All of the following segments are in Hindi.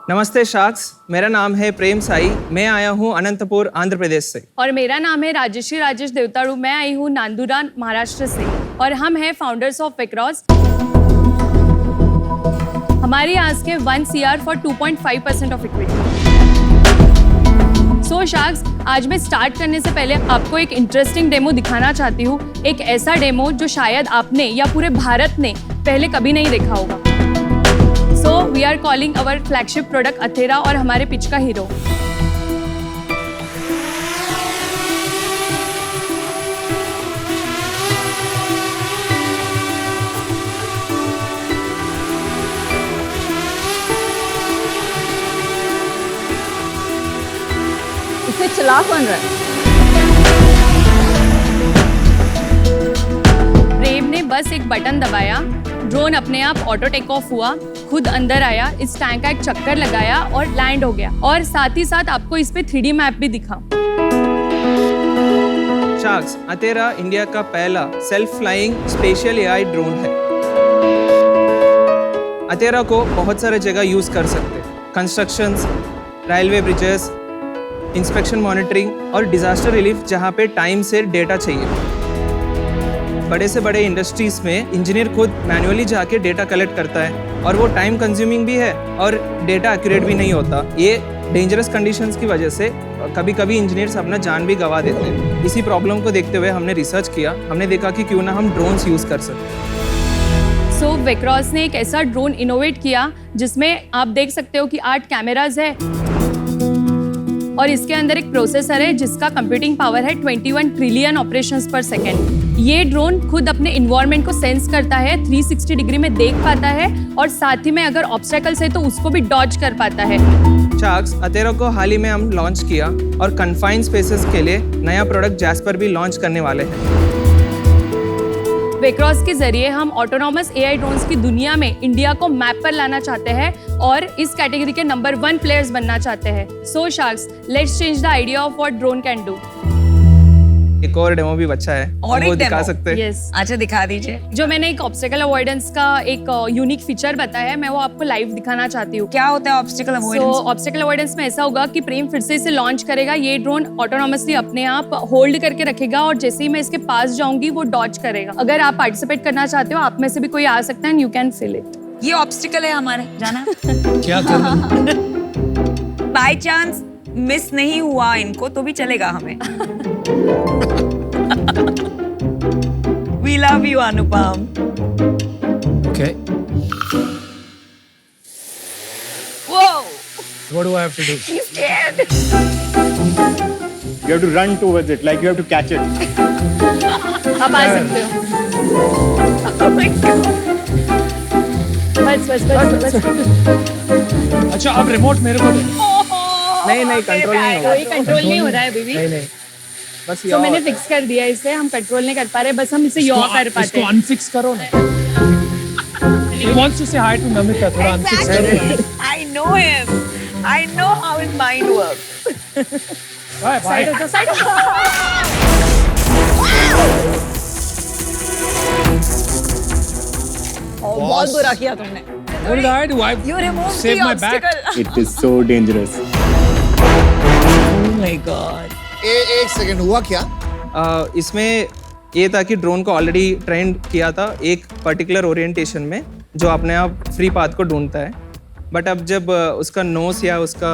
नमस्ते शार्क्स, मेरा नाम है प्रेम साई। मैं आया हूँ अनंतपुर आंध्र प्रदेश से। और मेरा नाम है राजेश्री राजेश देवताड़ू। मैं आई हूँ नांदुरा महाराष्ट्र से और हम हैं फाउंडर्स ऑफ विक्रॉस। हमारी आज के 1 CR for 2.5% of equity. So sharks, आज मैं स्टार्ट करने से पहले आपको एक इंटरेस्टिंग डेमो दिखाना चाहती हूँ। एक ऐसा डेमो जो शायद आपने या पूरे भारत ने पहले कभी नहीं देखा होगा। So we are calling our flagship product Athera और हमारे पिच का हीरो। इसे चला कौन रहा है? प्रेम ने बस एक बटन दबाया, ड्रोन अपने आप ऑटो टेक ऑफ हुआ, खुद अंदर आया, इस टैंक का एक चक्कर लगाया और लैंड हो गया। और साथ ही साथ आपको इस पे 3D मैप भी दिखा। शार्क्स, अथेरा इंडिया का पहला self flying special AI drone है। अथेरा को बहुत सारे जगह यूज कर सकते हैं। Constructions, railway bridges, inspection monitoring और डिजास्टर रिलीफ, जहाँ पे टाइम से डेटा चाहिए। बड़े से बड़े इंडस्ट्रीज में इंजीनियर खुद मैन्युअली जाके डेटा कलेक्ट करता है और वो टाइम कंज्यूमिंग भी है और डेटा एक्यूरेट भी नहीं होता। ये डेंजरस कंडीशंस की वजह से कभी कभी इंजीनियर्स अपना जान भी गंवा देते हैं। इसी प्रॉब्लम को देखते हुए हमने रिसर्च किया। हमने देखा कि क्यों ना हम ड्रोन्स यूज कर सकते। सो विक्रॉस ने एक ऐसा ड्रोन इनोवेट किया जिसमें आप देख सकते हो कि 8 कैमराज है और इसके अंदर एक प्रोसेसर है जिसका कंप्यूटिंग पावर है 21 ट्रिलियन ऑपरेशंस पर सेकेंड। ये ड्रोन खुद अपने इन्वायरमेंट को सेंस करता है, 360 डिग्री में देख पाता है और साथ ही में अगर ऑब्स्टेकल्स है तो उसको भी डॉज कर पाता है। शार्क्स, अथेरा को हाल ही में हम लॉन्च किया और कन्फाइंड स्पेसेस के लिए नया प्रोडक्ट जैस्पर भी लॉन्च करने वाले हैं। विक्रॉस के जरिए हम ऑटोनॉमस AI ड्रोन्स की दुनिया में इंडिया को मैप पर लाना चाहते हैं और इस कैटेगरी के नंबर 1 प्लेयर्स बनना चाहते हैं। सो sharks, let's change the idea of what drone can do. एक और डेमो भी बच्चा है, और वो एक दिखा डेमो? सकते हैं। यस, अच्छा दिखा दीजिए। जो मैंने एक ऑब्स्टेकल अवॉइडेंस का एक यूनिक फीचर बताया है, मैं वो आपको लाइव दिखाना चाहती हूँ। क्या होता है ऑब्स्टिकल सो अवॉइडेंस? ऑब्स्टेकल अवॉइडेंस में ऐसा होगा कि प्रेम फिर से इसे लॉन्च करेगा। ये ड्रोन ऑटोनॉमसली अपने आप होल्ड करके रखेगा और जैसे ही मैं इसके पास जाऊंगी वो डॉज करेगा। अगर आप पार्टिसिपेट करना चाहते हो, आप में से भी कोई आ सकता है and you can feel it. ये ऑब्स्टिकल है हमारे, जाना। क्या करना? बाय चांस मिस नहीं हुआ इनको तो भी चलेगा हमें। We love you, Anupam. Okay. Whoa, What do I have to do? he's scared. You have to run towards it, like you have to catch it. आप आ सकते हो। Oh my God. बस। अच्छा, अब रिमोट मेरे को दे। नहीं, कंट्रोल नहीं होगा। कोई कंट्रोल नहीं हो रहा है बेबी। नहीं, बस तो मैंने फिक्स कर दिया इसे। हम कंट्रोल नहीं कर पा रहे, बस हम इसे यॉ कर पाते इसको हैं। अनफिक्स करो ना। He wants to say hi to Namita. थोड़ा अनफिक्स करो। Exactly. I know him. I know how his mind works. Bye bye. Side हो जाओ, साइड हो जाओ। बहुत बुरा किया तुमने। What did I do? I You removed saved the my back. obstacle. It is so dangerous. Oh my God. एक सेकंड हुआ क्या? इसमें ये था कि ड्रोन को ऑलरेडी ट्रेंड किया था एक पर्टिकुलर ओरिएंटेशन में जो अपने आप फ्री पाथ को ढूंढता है। बट अब जब उसका नोस या उसका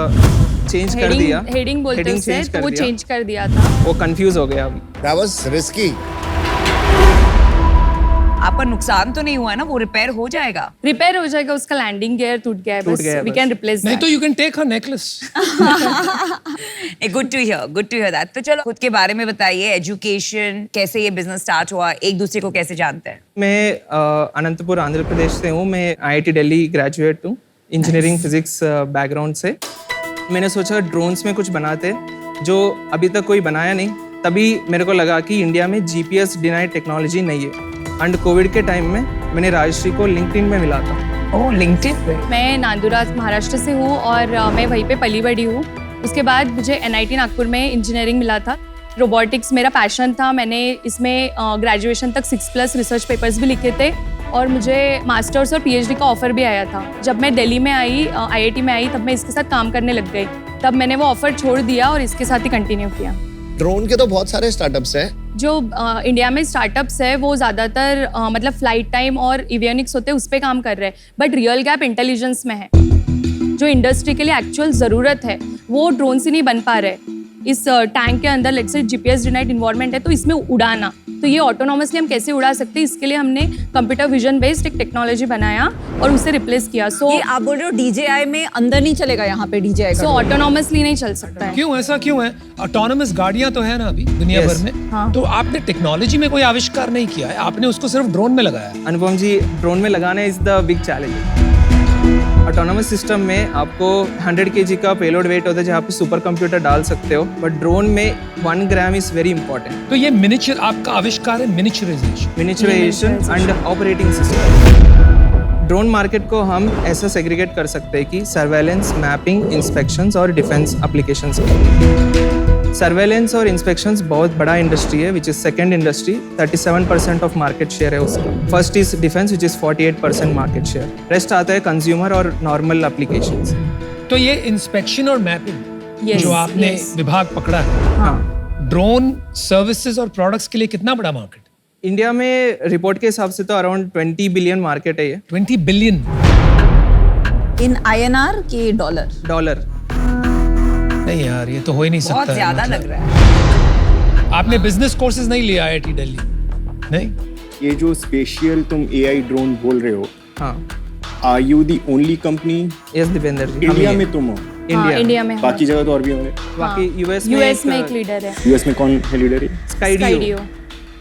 चेंज कर दिया, हेडिंग बोलते हैं heading उसे, change तो कर वो दिया, चेंज कर दिया था। वो कंफ्यूज हो गया अभी। That was risky. आपका नुकसान तो नहीं हुआ है ना? वो रिपेयर हो जाएगा। रिपेयर हो जाएगा, उसका लैंडिंग गियर टूट गया है, टूट बस गया है वी बस। कैन रिप्लेस नहीं तो you can take her necklace. Good to hear that. तो चलो खुद के बारे में बताइए। एजुकेशन, कैसे ये बिजनेस स्टार्ट हुआ, एक दूसरे को कैसे जानते हैं? मैं अनंतपुर आंध्र प्रदेश से हूँ। मैं IIT दिल्ली ग्रेजुएट हूँ, इंजीनियरिंग फिजिक्स बैकग्राउंड से। मैंने सोचा ड्रोन्स में कुछ बनाते जो अभी तक कोई बनाया नहीं। तभी मेरे को लगा कि इंडिया में GPS डिनाइड टेक्नोलॉजी नहीं है। एंड कोविड के टाइम में मैंने राजश्री को लिंक्डइन में मिला था। ओह, लिंक्डइन पे। मैं नांदुरा महाराष्ट्र से हूँ और मैं वहीं पे पली बड़ी हूँ। उसके बाद मुझे NIT नागपुर में इंजीनियरिंग मिला था। रोबोटिक्स मेरा पैशन था। मैंने इसमें ग्रेजुएशन तक 6+ रिसर्च पेपर्स भी लिखे थे और मुझे मास्टर्स और पीएचडी का ऑफर भी आया था। जब मैं दिल्ली में आई, आईआईटी में आई, तब मैं इसके साथ काम करने लग गई। तब मैंने वो ऑफर छोड़ दिया और इसके साथ ही कंटिन्यू किया। ड्रोन के तो बहुत सारे स्टार्टअप्स हैं। जो इंडिया में स्टार्टअप्स है वो ज़्यादातर मतलब फ्लाइट टाइम और एवियोनिक्स होते हैं उस पर काम कर रहे हैं, बट रियल गैप इंटेलिजेंस में है। जो इंडस्ट्री के लिए एक्चुअल ज़रूरत है वो ड्रोन से नहीं बन पा रहे। इस टैंक के अंदर let's say GPS denied environment है, तो इसमें उड़ाना, तो ये ऑटोनॉमसली हम कैसे उड़ा सकते हैं, इसके लिए हमने कंप्यूटर विजन बेस्ड एक टेक्नोलॉजी बनाया और उसे रिप्लेस किया। सो ये आप बोल रहे हो DJI में अंदर नहीं चलेगा, यहाँ पे DJI का ऑटोनॉमसली नहीं चल सकता है। क्यों ऐसा क्यों है? ऑटोनोमस गाड़ियां तो है ना अभी दुनिया Yes. भर में। हाँ। तो आपने टेक्नोलॉजी में कोई आविष्कार नहीं किया है, आपने उसको सिर्फ ड्रोन में लगाया है। अनुपम जी, ड्रोन में लगाना is the big challenge. Autonomous system में आपको 100 kg का पेलोड वेट होता है जहाँ पे सुपर कंप्यूटर डाल सकते हो, बट ड्रोन में 1 ग्राम इज वेरी इंपॉर्टेंट। तो ये मिनिएचर आपका आविष्कार है, miniaturisation. Miniaturisation and operating system. Drone market को हम ऐसा सेग्रीगेट कर सकते हैं कि सर्वेलेंस, मैपिंग, इंस्पेक्शंस और डिफेंस एप्लीकेशंस। सर्वेलेंस और इंस्पेक्शंस बहुत बड़ा इंडस्ट्री है, which is second industry. 37% of market share है उसका। First is defence which is 48% market share. Rest आता है कंज्यूमर और नॉर्मल एप्लीकेशंस। तो ये इंस्पेक्शन और मैपिंग Yes, जो आपने yes. विभाग पकड़ा है, हाँ, ड्रोन सर्विसेज और प्रोडक्ट्स के लिए कितना बड़ा मार्केट? इंडिया में रिपोर्ट के हिसाब से तो अराउंड 20 बिलियन मार्केट है ये। 20 बिलियन इन INR के डॉलर। नहीं यार, ये तो हो ही नहीं सकता बहुत है, ज्यादा मतलब। लग रहा है। आपने बिजनेस कोर्सेज नहीं लिया IIT दिल्ली? नहीं। ये जो स्पेशियल तुम AI ड्रोन बोल रहे हो, हाँ, are you the only company yes Dipendra ji. India में तुम हो? हाँ, इंडिया में बाकी जगह तो और भी होंगे। बाकी यूएस यूएस में एक लीडर है, US में कौन है लीडर? Skydio Skydio.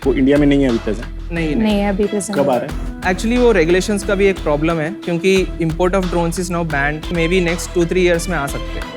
वो इंडिया में नहीं है अभी प्रेजेंट। नहीं नहीं है अभी प्रेजेंट। कब आ रहा है? एक्चुअली वो रेगुलेशंस का भी एक प्रॉब्लम है, क्योंकि import of drones is now band. May be next 2-3 years में आ सकते हैं।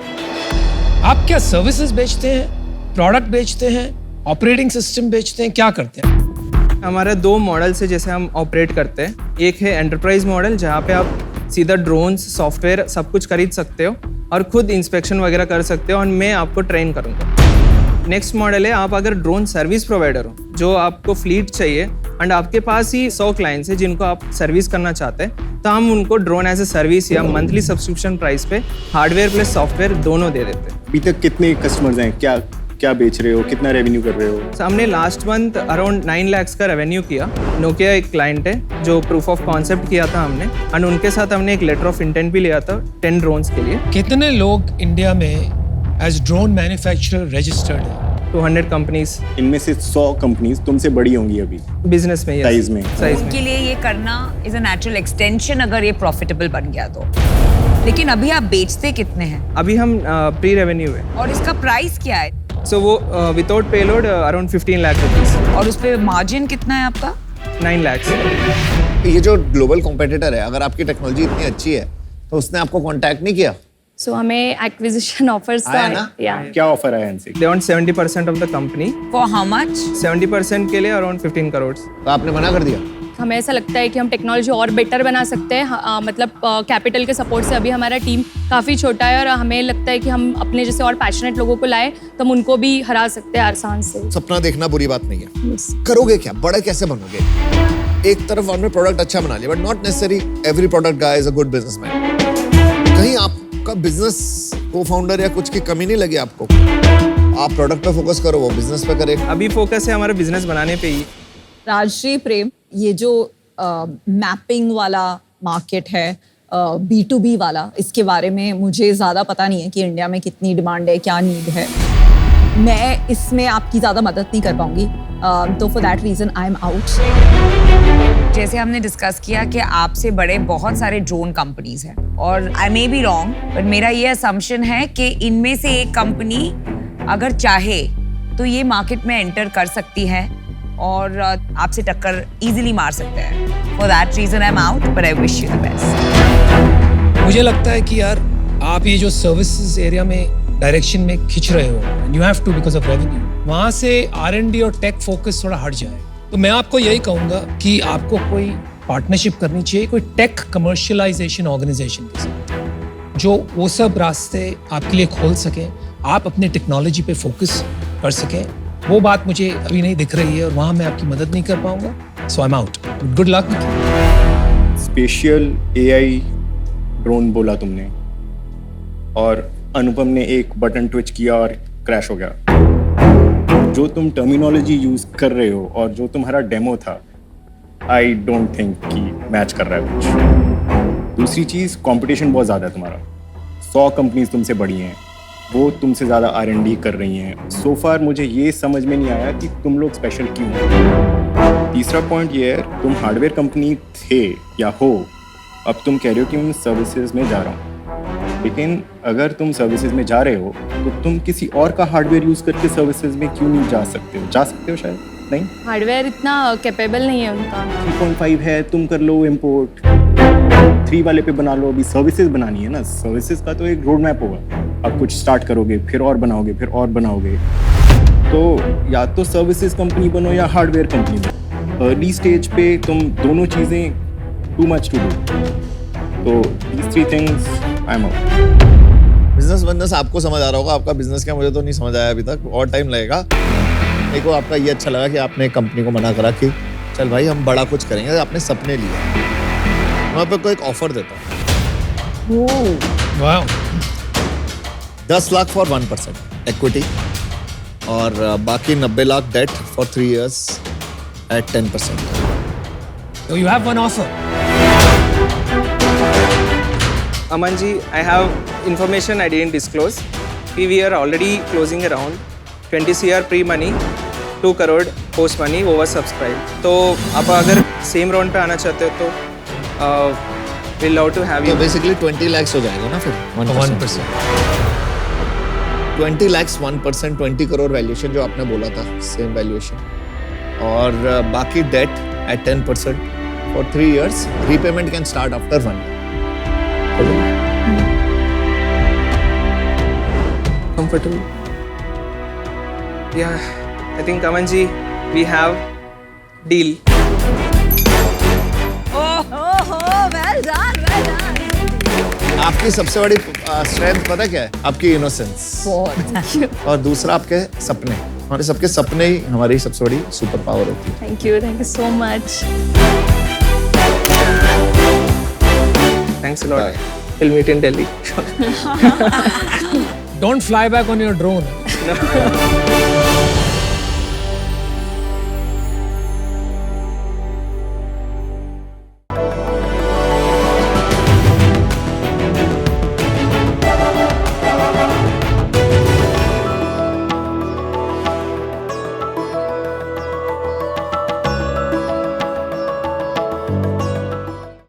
आप क्या सर्विसेज बेचते हैं, प्रोडक्ट बेचते हैं, ऑपरेटिंग सिस्टम बेचते हैं, क्या करते हैं? हमारे 2 मॉडल से जैसे हम ऑपरेट करते हैं। एक है एंटरप्राइज मॉडल, जहाँ पे आप सीधा ड्रोन्स, सॉफ्टवेयर सब कुछ खरीद सकते हो और खुद इंस्पेक्शन वगैरह कर सकते हो, और मैं आपको ट्रेन करूँगा। नेक्स्ट मॉडल है, आप अगर ड्रोन सर्विस प्रोवाइडर हो, जो आपको फ्लीट चाहिए एंड आपके पास ही 100 क्लाइंट्स हैं जिनको आप सर्विस करना चाहते हैं, तो हम उनको ड्रोन एज ए सर्विस या मंथली सब्सक्रिप्शन प्राइस पे हार्डवेयर प्लस सॉफ्टवेयर दोनों दे देते हैं। अभी तक कितने कस्टमर्स हैं? क्या क्या बेच रहे हो? कितना रेवेन्यू कर रहे हो? So, हमने लास्ट मंथ अराउंड 9 lakhs का रेवेन्यू किया। नोकिया एक क्लाइंट है जो प्रूफ ऑफ कॉन्सेप्ट किया था हमने, एंड उनके साथ हमने एक लेटर ऑफ इंटेंट भी लिया था 10 ड्रोन्स के लिए। कितने लोग इंडिया में एज ड्रोन मैन्युफैक्चरर रजिस्टर्ड है? 200 कंपनीज इनमें से 100 कंपनीज तुमसे बड़ी होंगी अभी बिजनेस में। Size में। साइज उनके में। लिए ये करना इज अ नेचुरल एक्सटेंशन अगर ये प्रॉफिटेबल बन गया तो। लेकिन अभी आप बेचते कितने हैं अभी हम प्री रेवेन्यू है। और इसका प्राइस क्या है? सो वो without payload around 15 lakh rupees. और उस पे मार्जिन कितना है आपका? 9 lakhs। ये जो ग्लोबल कॉम्पिटिटर है, अगर आपकी टेक्नोलॉजी इतनी अच्छी है तो उसने आपको कांटेक्ट नहीं किया? सो हमें एक्विजिशन ऑफर्स आया ना? या क्या ऑफर है इनसे? They want 70% of the company. For how much? 70% के लिए अराउंड 15 करोड़। तो आपने मना कर दिया? हमें ऐसा लगता है कि हम टेक्नोलॉजी और बेटर बना सकते हैं। मतलब कैपिटल के सपोर्ट से अभी हमारा टीम काफ़ी छोटा है और हमें लगता है कि हम अपने जैसे और पैशनेट लोगों को लाए तो हम उनको भी हरा सकते हैं आसान से। सपना देखना बुरी बात नहीं है, करोगे क्या, बड़े कैसे बनोगे? एक तरफ आपने प्रोडक्ट अच्छा बना लिया, but not necessary every product guy is a good businessman. कहीं आपका बिजनेस को फाउंडर या कुछ की कमी नहीं लगी आपको? आप प्रोडक्ट पे फोकस करो, वो बिजनेस पे करे। अभी फोकस है हमारा बिजनेस बनाने पे ही। राजश्री प्रेम, ये जो मैपिंग वाला मार्केट है, B2B वाला, इसके बारे में मुझे ज़्यादा पता नहीं है कि इंडिया में कितनी डिमांड है, क्या नीड है। मैं इसमें आपकी ज़्यादा मदद नहीं कर पाऊंगी, तो for that reason I am out. जैसे हमने डिस्कस किया कि आपसे बड़े बहुत सारे ड्रोन कंपनीज हैं और आई मे बी रॉन्ग, बट मेरा ये असम्पशन है कि इनमें से एक कंपनी अगर चाहे तो ये मार्केट में एंटर कर सकती है और आपसे टक्कर इजीली मार सकते हैं। For that reason I am out, but I wish you the best. मुझे लगता है कि यार आप ये जो सर्विसेज एरिया में डायरेक्शन में खिंच रहे हो, you have to because of revenue, वहाँ से R&D और टेक फोकस थोड़ा हट जाए। तो मैं आपको यही कहूँगा कि आपको कोई पार्टनरशिप करनी चाहिए कोई टेक कमर्शियलाइजेशन ऑर्गेनाइजेशन के साथ, जो वो सब रास्ते आपके लिए खोल सकें, आप अपने टेक्नोलॉजी पे फोकस कर सकें। वो बात मुझे अभी नहीं दिख रही है और वहाँ मैं आपकी मदद नहीं कर पाऊंगा। So I'm out. Good luck. Spatial AI drone बोला तुमने और अनुपम ने एक बटन ट्विच किया और क्रैश हो गया। जो तुम टर्मिनोलॉजी यूज कर रहे हो और जो तुम्हारा डेमो था, आई डोंट थिंक कि मैच कर रहा है कुछ। दूसरी चीज, कंपटीशन बहुत ज़्यादा है तुम्हारा। 100 कंपनीज तुमसे बड़ी हैं, वो तुमसे ज़्यादा R&D कर रही हैं। सो फार मुझे ये समझ में नहीं आया कि तुम लोग स्पेशल क्यों हो। तीसरा पॉइंट ये है, तुम हार्डवेयर कंपनी थे या हो, अब तुम कह रहे हो कि मैं सर्विसेज में जा रहा हूँ। लेकिन अगर तुम सर्विसेज में जा रहे हो तो तुम किसी और का हार्डवेयर यूज़ करके सर्विसेज में क्यों नहीं जा सकते हो? जा सकते हो शायद, नहीं? हार्डवेयर इतना कैपेबल नहीं है उनका। 3.5 है, तुम कर लो इम्पोर्ट। 3 वाले पे बना लो। अभी सर्विसेज बनानी है ना, सर्विसेज का तो एक रोड मैप होगा। अब कुछ स्टार्ट करोगे, फिर और बनाओगे, फिर और बनाओगे। तो या तो सर्विसेज कंपनी बनो या हार्डवेयर कंपनी बनो। अर्ली स्टेज पे तुम दोनों चीज़ें टू मच टू डू। तो these 3 things I am out. Business आपको समझ आ रहा होगा, आपका बिजनेस क्या मुझे तो नहीं समझ आया अभी तक, और टाइम लगेगा। मेरे को आपका ये अच्छा लगा कि आपने कंपनी को मना करा कि चल भाई हम बड़ा कुछ करेंगे, आपने सपने लिए। मैं आपको एक ऑफर देता हूँ, Wow. 10 लाख फॉर 1% इक्विटी और बाकी 90 lakh debt for 3 years at 10%. So you have one offer. Aman ji, I have information I didn't disclose. We are already closing around 20 CR pre-money, 2 crore post-money oversubscribed. तो आप अगर सेम राउंड पे आना चाहते हो तो we'll love to have तो you. बेसिकली 20 lakhs हो जाएगा ना फिर 1%. 20 lakhs 1%, 20 करोड़ वैल्यूएशन जो आपने बोला था, सेम वैल्यूएशन, और बाकी date at 10% for 3 years. Repayment can start after 1 year. Comfortable. Yeah, I think Aman ji, we have deal. well done. आपकी सबसे बड़ी स्ट्रेंथ पता क्या है? आपकी इनोसेंस और दूसरा आपके सपने। हमारे सबके सपने ही हमारी सबसे बड़ी सुपर पावर होती है। Thank you so much. Thanks a lot. We'll meet in Delhi. Don't fly back on your drone.